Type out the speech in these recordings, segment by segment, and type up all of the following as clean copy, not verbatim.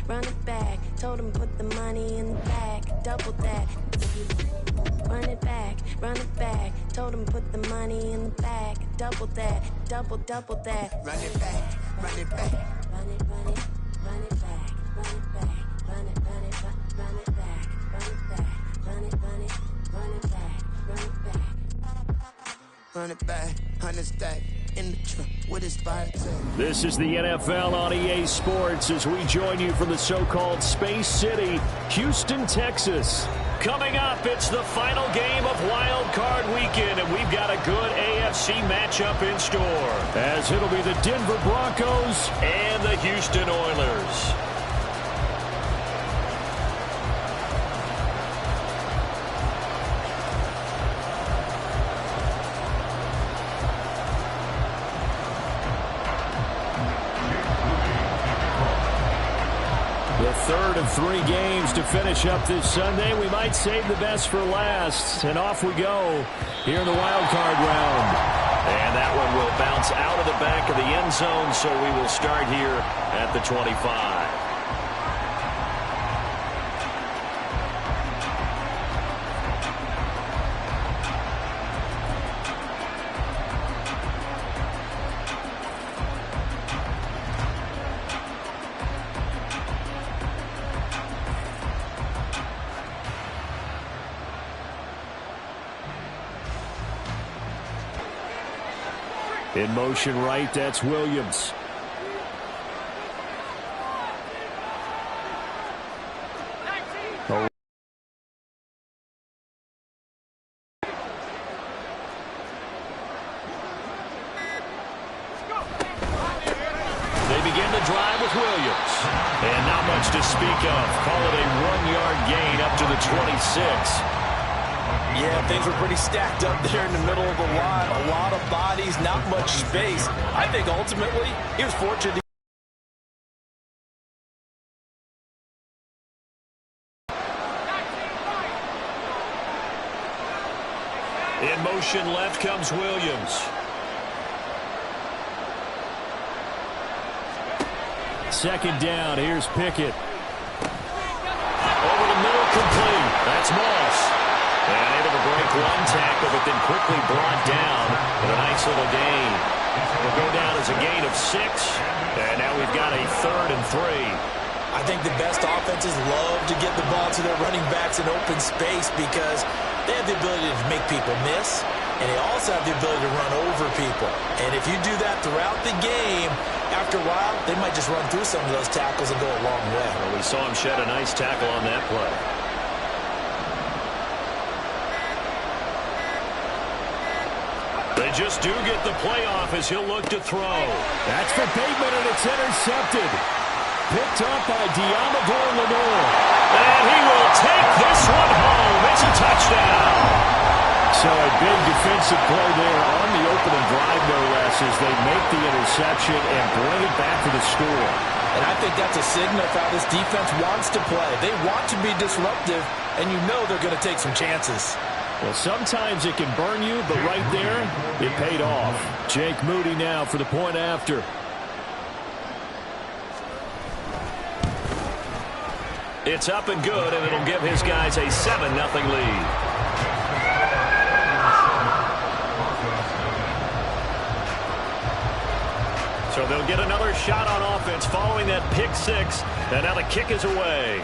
run it back. Told him put the money in the bag, double that. Run it back, run it back. Told him put the money in the bag, double that, double that. Run it back, run it back. Run it, run it, run it back, run it back, run it, run it, run it back, run it back, run it, run it, run it back, run it back. Run it back, 100 stack in the truck with his fire tank. This is the NFL on EA Sports as we join you from the so-called Space City, Houston, Texas. Coming up, it's the final game of Wild Card Weekend, and we've got a good AFC matchup in store, as it'll be the Denver Broncos and the Houston Oilers. The third of 3 games to finish up this Sunday. We might save the best for last. And off we go here in the wild card round. And that one will bounce out of the back of the end zone, so we will start here at the 25. In motion right, that's Williams. They begin the drive with Williams. And not much to speak of. Call it a 1-yard gain up to the 26. Yeah, things were pretty stacked up there in the middle of the line. A lot of bodies, not much space. I think ultimately he was fortunate. In motion left comes Williams. Second down, here's Pickett. Over the middle, complete. That's Moss. And able to break one tackle, but then quickly brought down with a nice little gain. Will go down as a gain of 6. And now we've got a 3rd and 3. I think the best offenses love to get the ball to their running backs in open space because they have the ability to make people miss, and they also have the ability to run over people. And if you do that throughout the game, after a while, they might just run through some of those tackles and go a long way. Well, we saw him shed a nice tackle on that play. They just do get the play off as he'll look to throw. That's for Bateman, and it's intercepted. Picked up by Diamador Lenore. And he will take this one home. It's a touchdown. So a big defensive play there on the opening drive, no less, as they make the interception and bring it back to the score. And I think that's a signal of how this defense wants to play. They want to be disruptive, and you know they're going to take some chances. Well, sometimes it can burn you, but right there, it paid off. Jake Moody now for the point after. It's up and good, and it'll give his guys a 7-0 lead. So they'll get another shot on offense following that pick 6, and now the kick is away.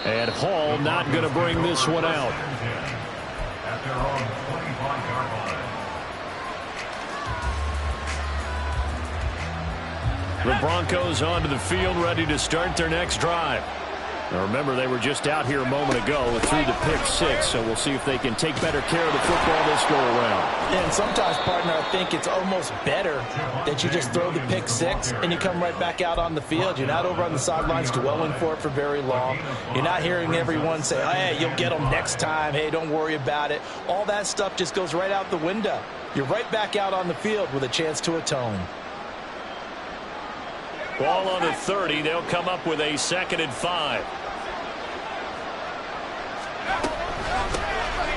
And Hall not going to bring this one out. The Broncos onto the field, ready to start their next drive. Now remember, they were just out here a moment ago through the pick 6, so we'll see if they can take better care of the football this go around. And sometimes, partner, I think it's almost better that you just throw the pick 6 and you come right back out on the field. You're not over on the sidelines dwelling for it for very long. You're not hearing everyone say, hey, you'll get them next time. Hey, don't worry about it. All that stuff just goes right out the window. You're right back out on the field with a chance to atone. Ball on the 30. They'll come up with a 2nd and 5.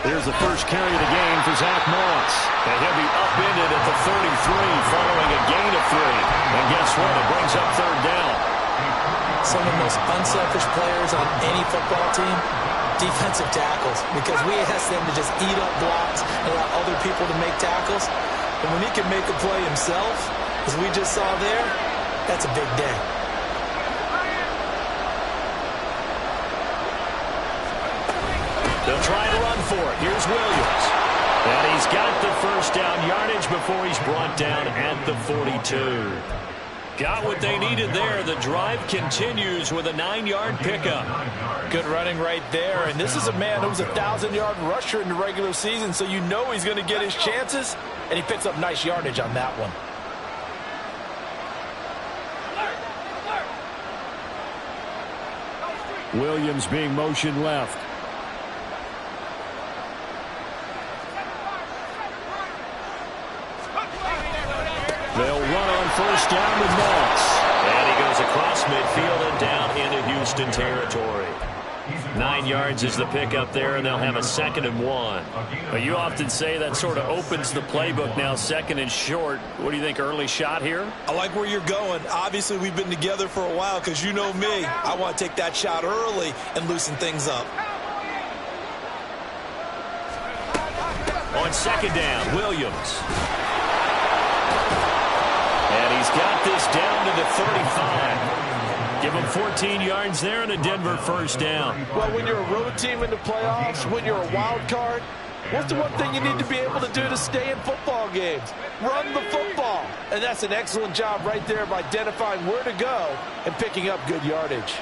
Here's the first carry of the game for Zach Moss. And he'll be upended at the 33 following a gain of 3. And guess what? It brings up third down. Some of the most unselfish players on any football team, defensive tackles, because we ask them to just eat up blocks and allow other people to make tackles. And when he can make a play himself, as we just saw there, that's a big day. They'll try to run for it. Here's Williams. And he's got the first down yardage before he's brought down at the 42. Got what they needed there. The drive continues with a 9-yard pickup. Good running right there. And this is a man who was a 1,000-yard rusher in the regular season, so you know he's going to get his chances. And he picks up nice yardage on that one. Williams being motioned left. They'll run on first down with Moss. And he goes across midfield and down into Houston territory. 9 yards is the pickup there, and they'll have a 2nd and 1. But you often say that sort of opens the playbook now, 2nd and short. What do you think, early shot here? I like where you're going. Obviously, we've been together for a while because you know me. I want to take that shot early and loosen things up. On 2nd down, Williams. And he's got this down to the 35. Give him 14 yards there and a Denver first down. Well, when you're a road team in the playoffs, when you're a wild card, what's the one thing you need to be able to do to stay in football games? Run the football. And that's an excellent job right there of identifying where to go and picking up good yardage.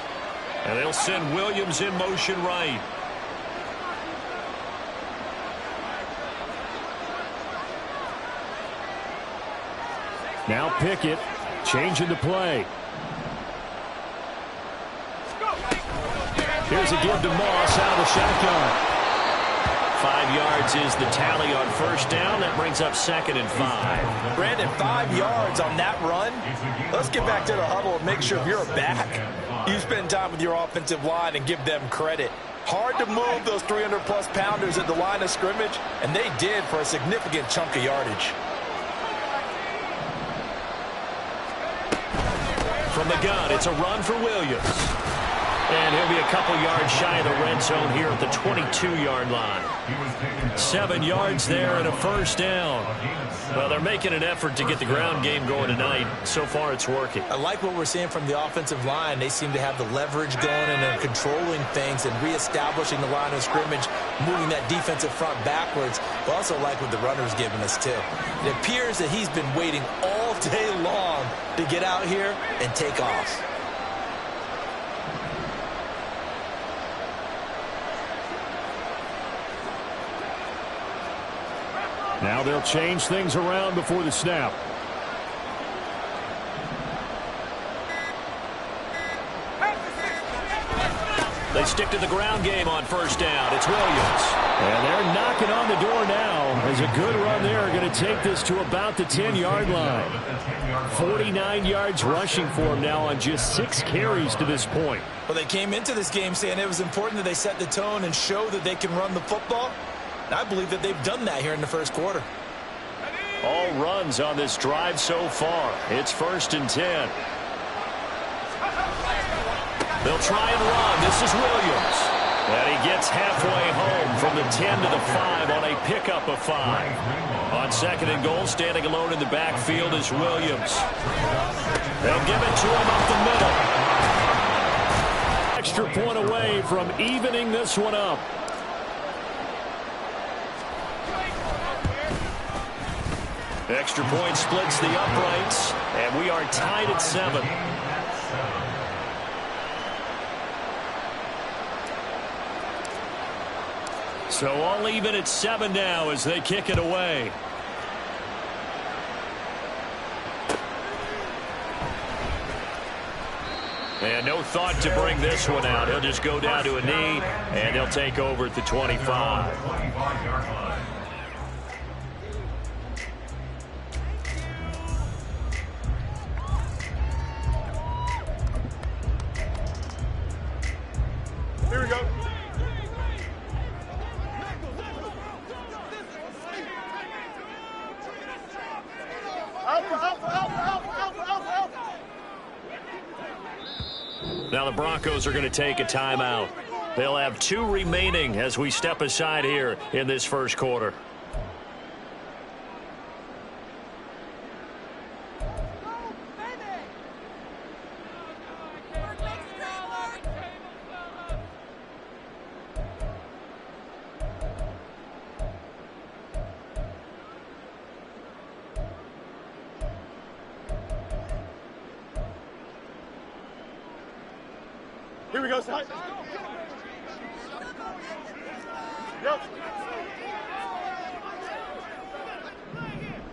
And they'll send Williams in motion right. Now Pickett changing the play. Here's a give to Moss out of the shotgun. 5 yards is the tally on first down. That brings up 2nd and 5. Brandon, 5 yards on that run. Let's get back to the huddle and make sure if you're a back, you spend time with your offensive line and give them credit. Hard to move those 300-plus pounders at the line of scrimmage, and they did for a significant chunk of yardage. From the gun, it's a run for Williams. And he'll be a couple yards shy of the red zone here at the 22-yard line. 7 yards there and a first down. Well, they're making an effort to get the ground game going tonight. So far, it's working. I like what we're seeing from the offensive line. They seem to have the leverage going and they're controlling things and reestablishing the line of scrimmage, moving that defensive front backwards. But also like what the runner's giving us, too. It appears that he's been waiting all day long to get out here and take off. Now they'll change things around before the snap. They stick to the ground game on first down. It's Williams. And they're knocking on the door now as a good run there going to take this to about the 10-yard line. 49 yards rushing for him now on just 6 carries to this point. Well, they came into this game saying it was important that they set the tone and show that they can run the football. I believe that they've done that here in the first quarter. All runs on this drive so far. It's 1st and 10. They'll try and run. This is Williams. And he gets halfway home from the 10 to the 5 on a pickup of 5. On 2nd and goal, standing alone in the backfield is Williams. They'll give it to him up the middle. Extra point away from evening this one up. Extra point splits the uprights, and we are tied at 7. So all even at 7 now as they kick it away. And no thought to bring this one out. He'll just go down to a knee, and they'll take over at the 25. Here we go. Now the Broncos are going to take a timeout. They'll have 2 remaining as we step aside here in this first quarter. Here we go, son. Yep.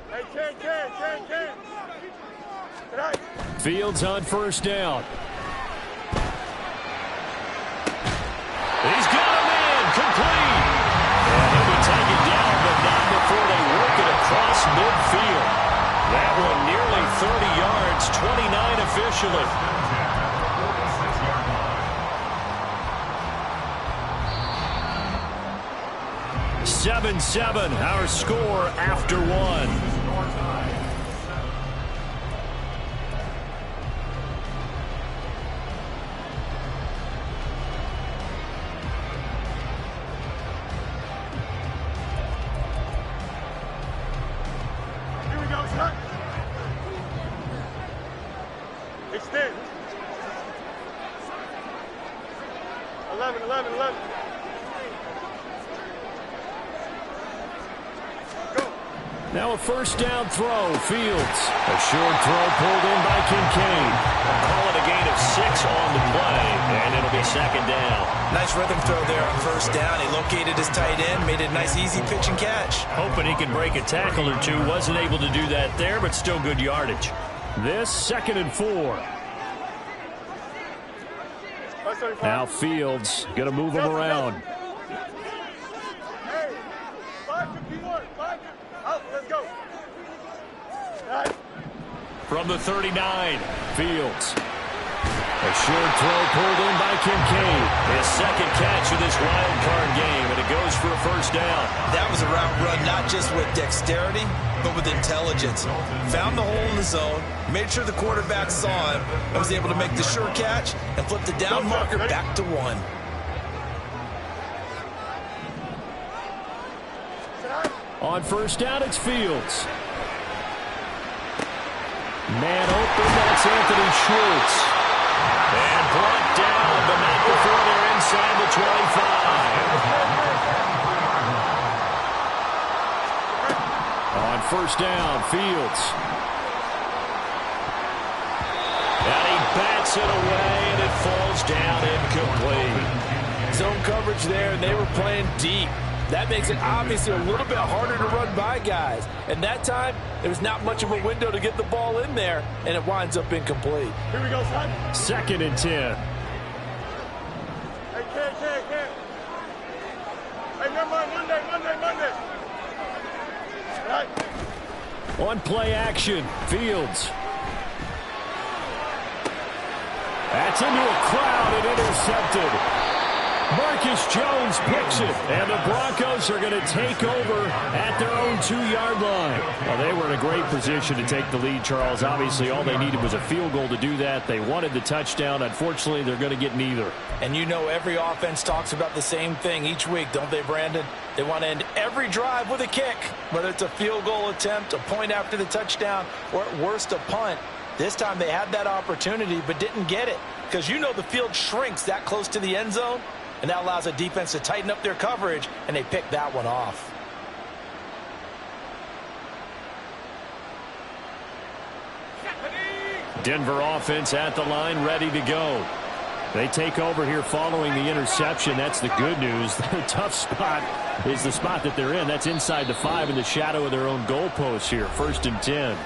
Hey, Ken. Tonight. Fields on first down. He's got a man, complete. And he'll be taken down, but not before they work it across midfield. That one nearly 30 yards, 29 officially. 7-7, our score after 1. Here we go, son. Extend. 11. Now a first down throw, Fields. A short throw pulled in by Kincaid. Call it a gain of 6 on the play, and it'll be second down. Nice rhythm throw there on first down. He located his tight end, made it a nice easy pitch and catch. Hoping he could break a tackle or two. Wasn't able to do that there, but still good yardage. This 2nd and 4. Now Fields going to move him around. Hey, 5:51. Out, let's go. From the 39, Fields. A short throw pulled in by Kincaid. His second catch of this wild card game, and it goes for a first down. That was a route run not just with dexterity, but with intelligence. Found the hole in the zone, made sure the quarterback saw him, and was able to make the sure catch and flip the down marker back to 1. On first down, it's Fields. Man open, that's Anthony Schwartz. And brought down, but not before they're inside the 25. On first down, Fields. And he bats it away, and it falls down incomplete. Zone coverage there, and they were playing deep. That makes it obviously a little bit harder to run by guys. And that time, there was not much of a window to get the ball in there, and it winds up incomplete. Here we go, son. 2nd and 10. Hey, Ken. Hey, never mind, Monday. Right. On play action, Fields. That's into a crowd and intercepted. Marcus Jones picks it, and the Broncos are going to take over at their own 2-yard line. Well, they were in a great position to take the lead, Charles. Obviously, all they needed was a field goal to do that. They wanted the touchdown. Unfortunately, they're going to get neither. And you know every offense talks about the same thing each week, don't they, Brandon? They want to end every drive with a kick, whether it's a field goal attempt, a point after the touchdown, or at worst, a punt. This time they had that opportunity but didn't get it because you know the field shrinks that close to the end zone. And that allows a defense to tighten up their coverage, and they pick that one off. Denver offense at the line, ready to go. They take over here following the interception. That's the good news. The tough spot is the spot that they're in. That's inside the 5 in the shadow of their own goalpost here. 1st and 10.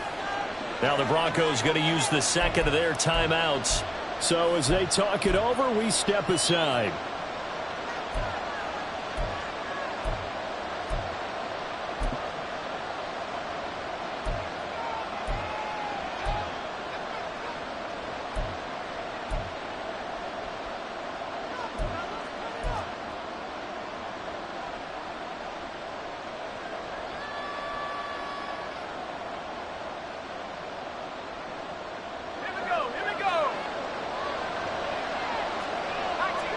Now the Broncos going to use the 2nd of their timeouts. So as they talk it over, we step aside.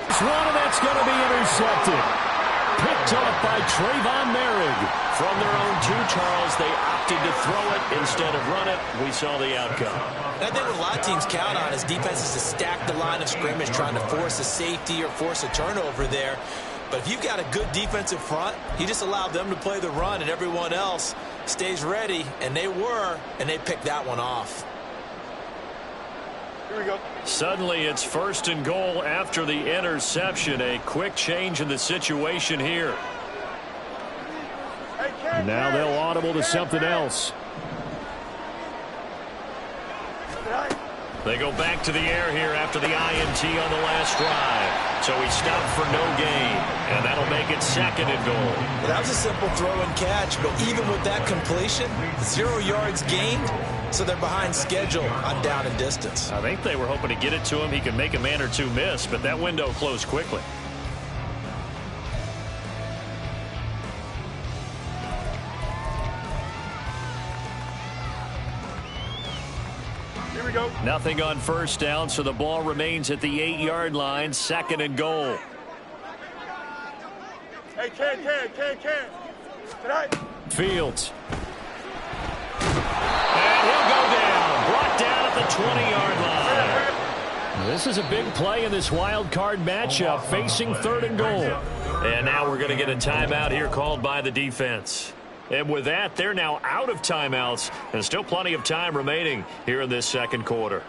One, and that's going to be intercepted. Picked off by Trayvon Merrick. From their own 2, Charles, they opted to throw it instead of run it. We saw the outcome. And I think what a lot of teams count on is defenses to stack the line of scrimmage, trying to force a safety or force a turnover there. But if you've got a good defensive front, you just allow them to play the run and everyone else stays ready, and they picked that one off. Here we go. Suddenly it's 1st and goal after the interception. A quick change in the situation here. Hey, Ken, Now Ken. they'll audible to something else. They go back to the air here after the INT on the last drive. So he stopped for no gain, and that'll make it 2nd and goal. Well, that was a simple throw and catch, but even with that completion, 0 yards gained, so they're behind schedule on down and distance. I think they were hoping to get it to him. He could make a man or two miss, but that window closed quickly. Here we go. Nothing on 1st down, so the ball remains at the 8-yard line, 2nd and goal. Hey, Ken. Tonight. Fields. And he'll go down. Brought down at the 20-yard line. This is a big play in this wild card matchup, facing 3rd and goal. And now we're going to get a timeout here called by the defense. And with that, they're now out of timeouts, and still plenty of time remaining here in this 2nd quarter.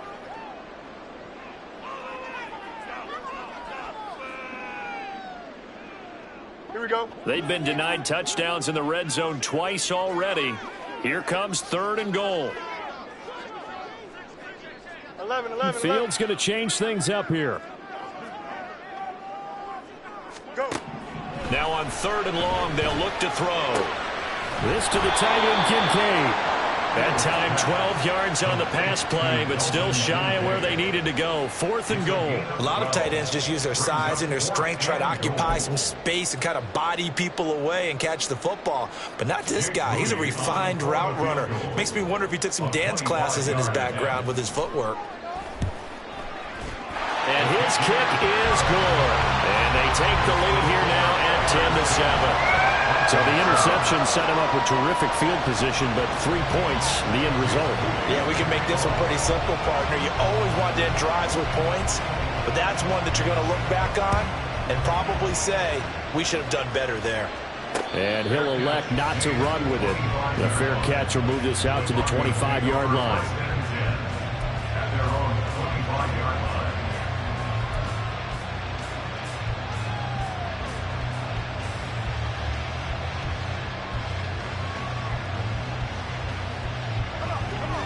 Here we go. They've been denied touchdowns in the red zone twice already. Here comes 3rd and goal. 11. Fields going to change things up here. Go. Now on 3rd and long, they'll look to throw. This to the tight end, Kincaid. That time 12 yards on the pass play, but still shy of where they needed to go. 4th and goal. A lot of tight ends just use their size and their strength, try to occupy some space and kind of body people away and catch the football. But not this guy. He's a refined route runner. Makes me wonder if he took some dance classes in his background with his footwork. And his kick is good. And they take the lead here now at 10-7. So the interception set him up with terrific field position, but 3 points, the end result. Yeah, we can make this one pretty simple, partner. You always want to end drives with points, but that's one that you're going to look back on and probably say, we should have done better there. And he'll elect not to run with it. The fair catch will move this out to the 25-yard line.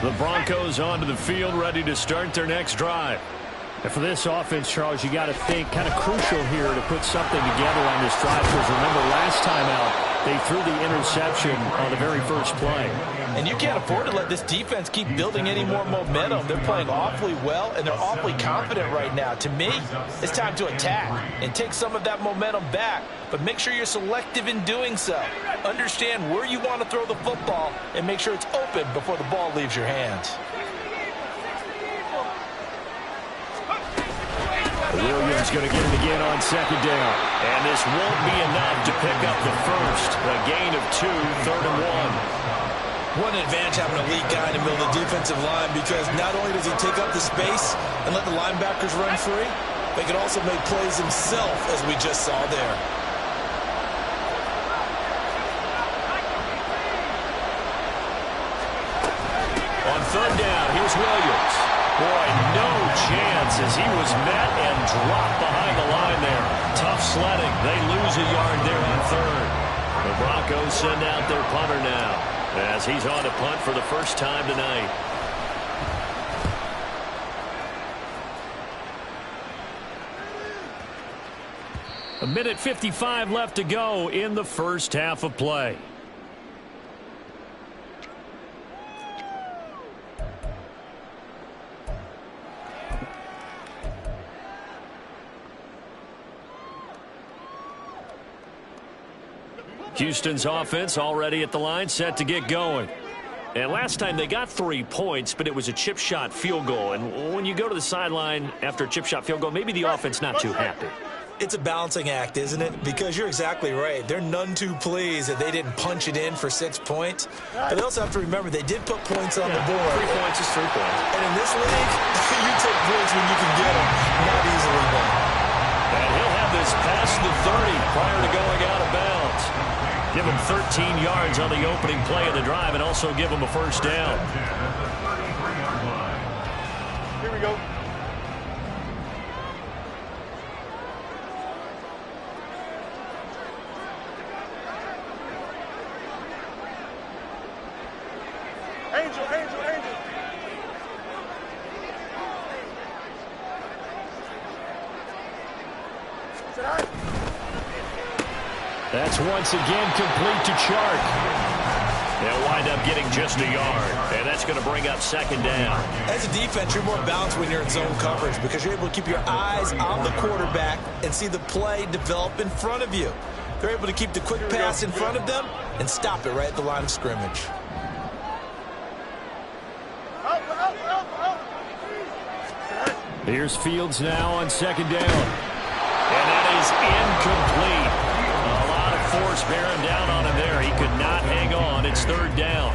The Broncos onto the field, ready to start their next drive. And for this offense, Charles, you got to think kind of crucial here to put something together on this drive, because remember last time out, they threw the interception on the very first play. And you can't afford to let this defense keep building any more momentum. They're playing awfully well, and they're awfully confident right now. To me, it's time to attack and take some of that momentum back, but make sure you're selective in doing so. Understand where you want to throw the football and make sure it's open before the ball leaves your hands. Williams going to get it again on 2nd down. And this won't be enough to pick up the first. A gain of 2, 3rd and 1. What an advantage having a lead guy in the middle of the defensive line, because not only does he take up the space and let the linebackers run free, but he can also make plays himself, as we just saw there. On 3rd down, here's Williams. Boy, no chance as he was met and dropped behind the line there. Tough sledding. They lose a yard there on 3rd. The Broncos send out their punter now, as he's on to punt for the first time tonight. A minute 55 left to go in the first half of play. Houston's offense already at the line, set to get going. And last time they got 3 points, but it was a chip shot field goal. And when you go to the sideline after a chip shot field goal, maybe the offense not too happy. It's a balancing act, isn't it? Because you're exactly right. They're none too pleased that they didn't punch it in for 6 points. But they also have to remember they did put points on the board. 3 points is 3 points. And in this league, you take points when you can get them, not easily done. And he'll have this past the 30 prior to going out of bounds. Give him 13 yards on the opening play of the drive and also give him a first down. Here we go. Angel, Angel, Angel. That's once again complete to Chark. They'll wind up getting just a yard, and that's going to bring up second down. As a defense, you're more balanced when you're in zone coverage because you're able to keep your eyes on the quarterback and see the play develop in front of you. They're able to keep the quick pass in front of them and stop it right at the line of scrimmage. Here's Fields now on second down. And that is incomplete. A lot of force bearing down on him there. He could not hang on. It's third down.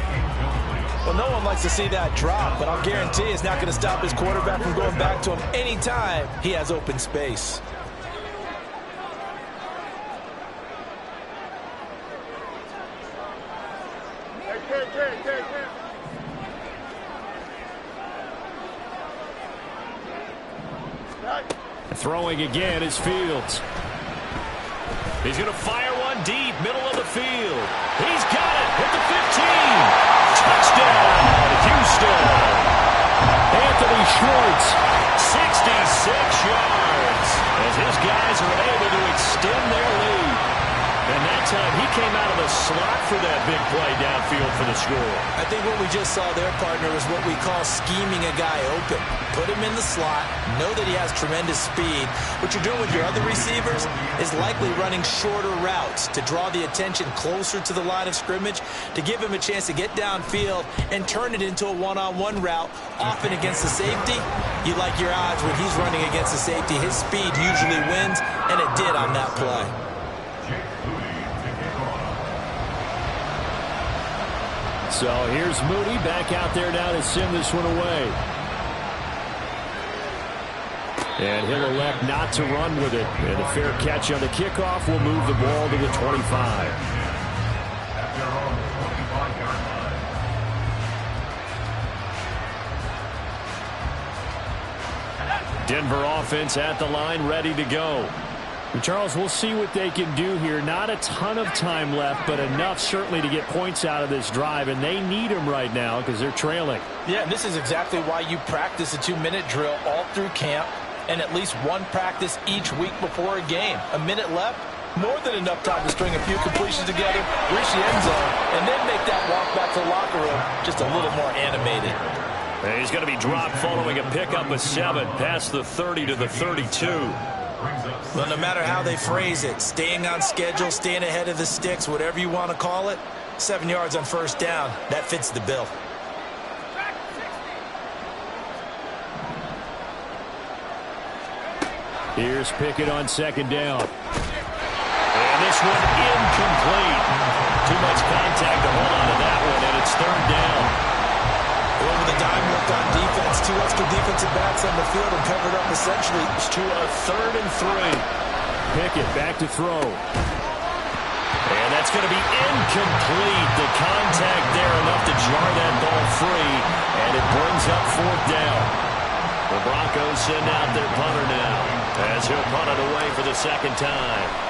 Well, no one likes to see that drop, but I'll guarantee it's not going to stop his quarterback from going back to him anytime he has open space. Throwing again is Fields. He's going to fire one deep, middle of the field. He's got it at the 15. Touchdown, Houston. Anthony Schwartz. 66 yards as his guys are able to extend their lead. And that time he came out of the slot for that big play downfield for the score. I think what we just saw there, partner, is what we call scheming a guy open. Put him in the slot, know that he has tremendous speed. What you're doing with your other receivers is likely running shorter routes to draw the attention closer to the line of scrimmage, to give him a chance to get downfield and turn it into a one-on-one route, often against the safety. You like your odds when he's running against the safety. His speed usually wins, and it did on that play. So here's Mooney back out there now to send this one away. And he'll elect not to run with it. And a fair catch on the kickoff will move the ball to the 25. Denver offense at the line, ready to go. And Charles, we'll see what they can do here. Not a ton of time left, but enough certainly to get points out of this drive, and they need them right now because they're trailing. Yeah, and this is exactly why you practice a 2-minute drill all through camp and at least one practice each week before a game. A minute left, more than enough time to string a few completions together, reach the end zone, and then make that walk back to the locker room just a little more animated. And he's going to be dropped following a pickup of 7 past the 30 to the 32. Well, no matter how they phrase it, staying on schedule, staying ahead of the sticks, whatever you want to call it, 7 yards on first down, that fits the bill. Here's Pickett on second down. And this one incomplete. Too much contact to hold on to that one, and it's third down. Over the dime look on defense, 2 extra defensive backs on the field and covered up essentially. It's to a 3rd and 3. Pickett back to throw. And that's going to be incomplete. The contact there enough to jar that ball free, and it brings up 4th down. The Broncos send out their punter now as he'll punt it away for the second time.